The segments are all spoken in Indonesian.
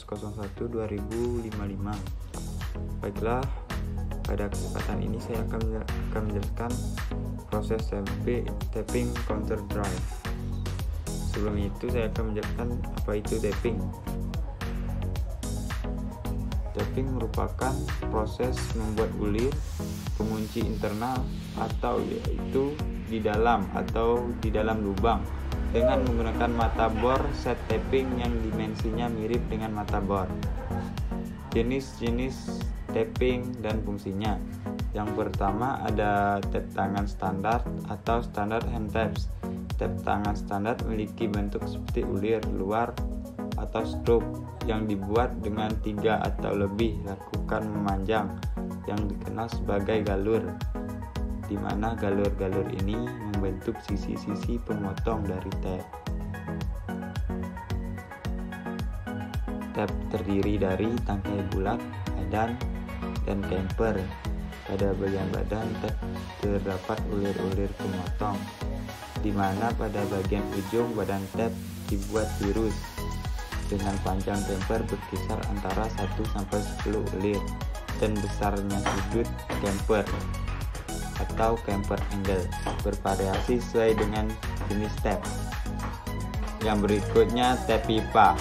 1901-2055. Baiklah, pada kesempatan ini saya akan menjelaskan proses tapping counter drive. Sebelum itu saya akan menjelaskan apa itu tapping. Tapping merupakan proses membuat bulir pengunci internal atau yaitu di dalam lubang dengan menggunakan mata bor set tapping yang dimensinya mirip dengan mata bor. Jenis-jenis tapping dan fungsinya. Yang pertama ada tap tangan standar atau standard hand taps. Tap tangan standar memiliki bentuk seperti ulir luar atau stroke yang dibuat dengan 3 atau lebih lakukan memanjang yang dikenal sebagai galur, di mana galur-galur ini membentuk sisi-sisi pemotong dari tap. Tap terdiri dari tangkai bulat, padan, dan camper. Pada bagian badan tap terdapat ulir-ulir pemotong, di mana pada bagian ujung badan tap dibuat lurus dengan panjang camper berkisar antara 1-10 ulir dan besarnya sudut camper atau camper angle bervariasi sesuai dengan jenis tap. Yang berikutnya tap pipa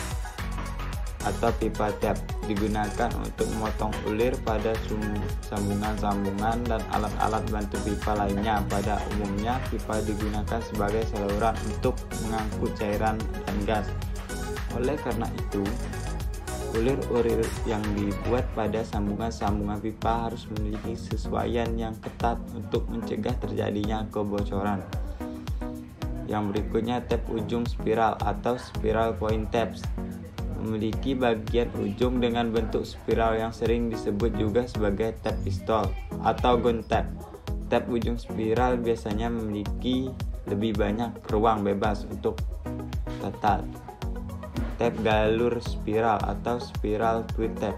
atau pipa tap digunakan untuk memotong ulir pada sambungan-sambungan dan alat-alat bantu pipa lainnya. Pada umumnya pipa digunakan sebagai saluran untuk mengangkut cairan dan gas. Oleh karena itu, ulir-ulir yang dibuat pada sambungan-sambungan pipa harus memiliki sesuaian yang ketat untuk mencegah terjadinya kebocoran. Yang berikutnya tap ujung spiral atau spiral point taps memiliki bagian ujung dengan bentuk spiral yang sering disebut juga sebagai tap pistol atau gun tap. Tap ujung spiral biasanya memiliki lebih banyak ruang bebas untuk tetat. Tap galur spiral atau spiral twin tap.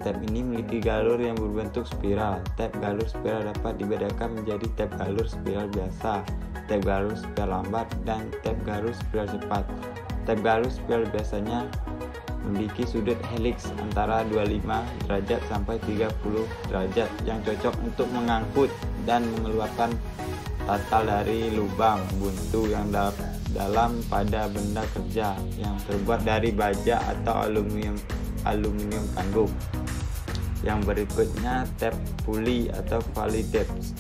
Tap ini memiliki galur yang berbentuk spiral. Tap galur spiral dapat dibedakan menjadi tap galur spiral biasa, tap galur spiral lambat, dan tap galur spiral cepat. Tap galur spiral biasanya memiliki sudut helix antara 25 derajat sampai 30 derajat yang cocok untuk mengangkut dan mengeluarkan tatal dari lubang buntu yang dalam pada benda kerja yang terbuat dari baja atau aluminium tangguh. Yang berikutnya tap pulley atau valley taps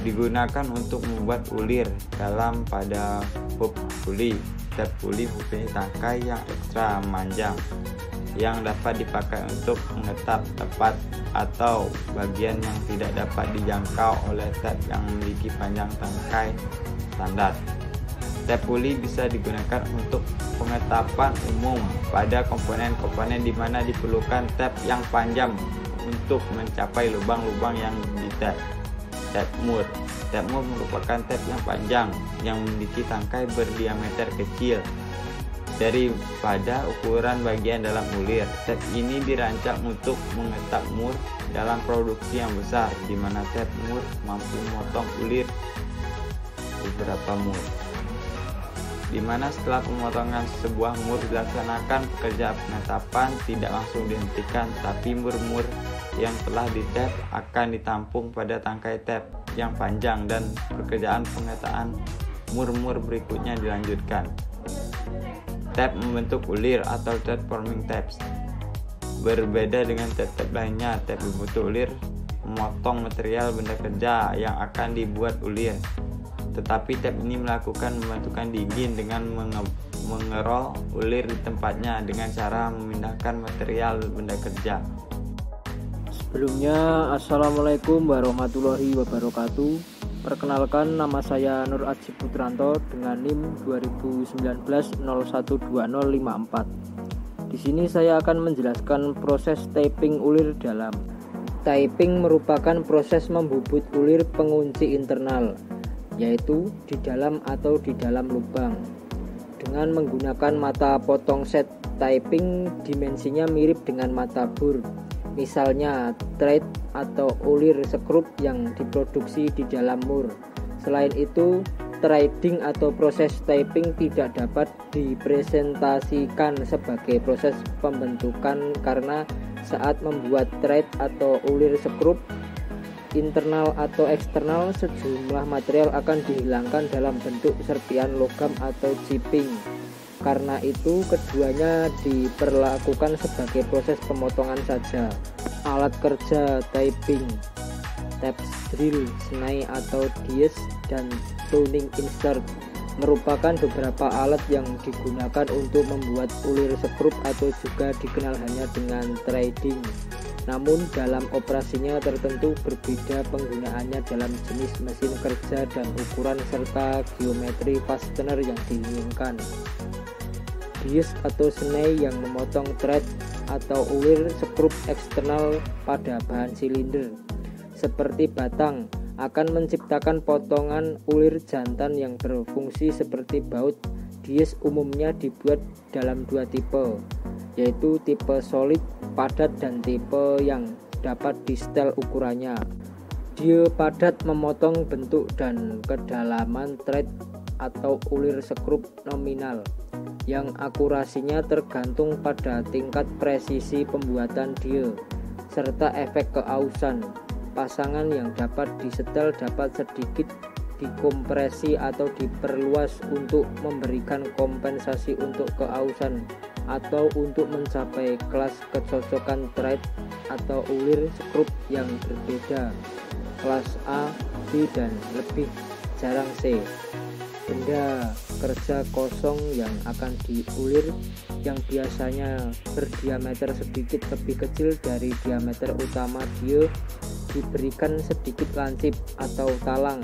digunakan untuk membuat ulir dalam pada hub pulley. Tap pulley mempunyai tangkai yang ekstra memanjang yang dapat dipakai untuk mengetap tepat atau bagian yang tidak dapat dijangkau oleh tap yang memiliki panjang tangkai standar. Tap pulley bisa digunakan untuk pengetapan umum pada komponen-komponen di mana diperlukan tap yang panjang untuk mencapai lubang-lubang yang di tap. Tap mur. Tap mur merupakan tap yang panjang yang memiliki tangkai berdiameter kecil daripada ukuran bagian dalam ulir. Tap ini dirancang untuk mengetap mur dalam produksi yang besar, di mana tap mur mampu memotong ulir beberapa mur. Di mana setelah pemotongan sebuah mur dilaksanakan, pekerjaan pengetapan tidak langsung dihentikan, tapi mur-mur yang telah ditap akan ditampung pada tangkai tap yang panjang dan pekerjaan pengetaan mur-mur berikutnya dilanjutkan. Tap membentuk ulir atau tap forming taps. Berbeda dengan tap-tap lainnya, tap membentuk ulir memotong material benda kerja yang akan dibuat ulir. Tetapi tap ini melakukan pembentukan dingin dengan mengerol ulir di tempatnya dengan cara memindahkan material benda kerja. Sebelumnya, Assalamualaikum warahmatullahi wabarakatuh. Perkenalkan, nama saya Nur Aji Putranto dengan NIM 2019-012054. Di sini saya akan menjelaskan proses tapping ulir dalam. Tapping merupakan proses membubut ulir pengunci internal, yaitu di dalam atau di dalam lubang, dengan menggunakan mata potong set. Tapping dimensinya mirip dengan mata bor, misalnya thread atau ulir skrup yang diproduksi di dalam mur. Selain itu, threading atau proses typing tidak dapat dipresentasikan sebagai proses pembentukan karena saat membuat thread atau ulir skrup internal atau eksternal, sejumlah material akan dihilangkan dalam bentuk serpian logam atau chipping. Karena itu keduanya diperlakukan sebagai proses pemotongan saja. Alat kerja typing, tape drill, snai atau dies, dan tuning insert merupakan beberapa alat yang digunakan untuk membuat ulir skrup atau juga dikenal hanya dengan threading. Namun dalam operasinya tertentu berbeda penggunaannya dalam jenis mesin kerja dan ukuran serta geometri fastener yang diinginkan. Dies atau snai yang memotong thread atau ulir skrup eksternal pada bahan silinder seperti batang akan menciptakan potongan ulir jantan yang berfungsi seperti baut. Dies umumnya dibuat dalam dua tipe, yaitu tipe solid padat dan tipe yang dapat di setel ukurannya. Die padat memotong bentuk dan kedalaman thread atau ulir skrup nominal yang akurasinya tergantung pada tingkat presisi pembuatan die serta efek keausan. Pasangan yang dapat disetel dapat sedikit dikompresi atau diperluas untuk memberikan kompensasi untuk keausan atau untuk mencapai kelas kecocokan thread atau ulir skrup yang berbeda, kelas A, B, dan lebih jarang C. Benda kerja kosong yang akan diulir yang biasanya berdiameter sedikit lebih kecil dari diameter utama die diberikan sedikit lancip atau talang